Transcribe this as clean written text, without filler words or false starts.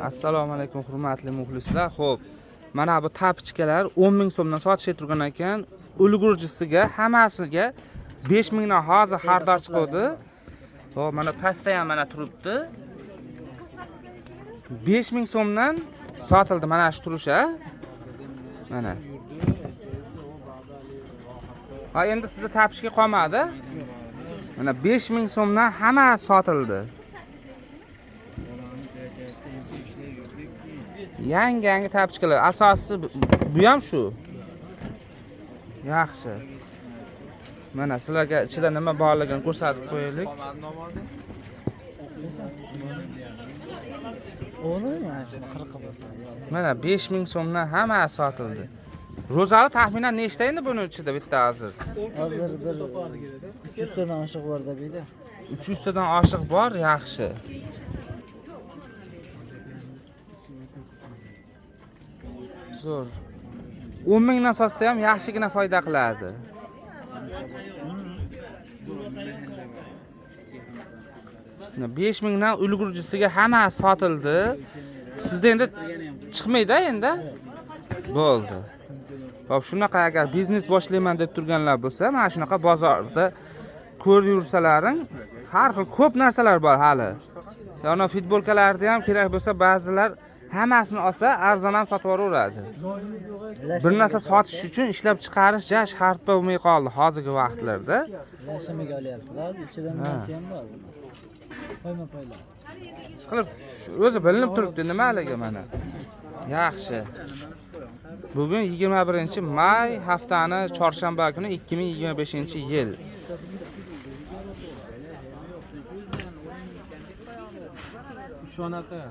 Assalomu alaykum hurmatli muxlislar. Xo'p, mana bu tapichkalar 10 ming so'mdan sotishga turgan ekan. Ulgurjisiga hammasiga 5 mingdan hozir xaridor chiqdi. Xo'p, mana pastda ham mana turibdi. 5 ming so'mdan sotildi mana shu turish, ha? Mana. Ha, endi sizga tapichka qolmadi. Mana 5 ming so'mdan hamma sotildi. Yangi tapichkalar. Asosisi bu ham shu. Yaxshi. Mana sizlarga ichida nima borligini ko'rsatib qo'yaylik. Mana 5 ming so'mdan hamma sotildi. Ro'zali taxminan nechta endi buni ichida bitta hozir? Hozir bir 300 tadan oshiq bor deydi. 300 tadan oshiq bor, yaxshi. Zo'r. 10 mingdan sotsa ham yaxshigina foyda qiladi. Mana 5 mingdan ulgurjisiga hamma sotildi. Sizda endi chiqmaydi endi. Bo'ldi. Xo'p, shunaqa agar biznes boshlayman deb turganlar bo'lsa, mana shunaqa bozorda ko'rib yursalaring, har xil ko'p narsalar bor hali. Yana futbolkalarda ham kerak bo'lsa, ba'zilar hammasini olsa, arzon ham sotib yuboradi. Bir narsa sotish uchun ishlab chiqarish ja shart bo'lmay qoldi hozirgi vaqtlarda. Lashimiga olyaptilar, ichidan narsa ham bor. Qo'yma qo'ylar. Chiqilib o'zi bilinib turibdi nimaligi mana. Yaxshi. Bugun 21-may, haftani chorshanba kuni 2025-yil. Shunaqa.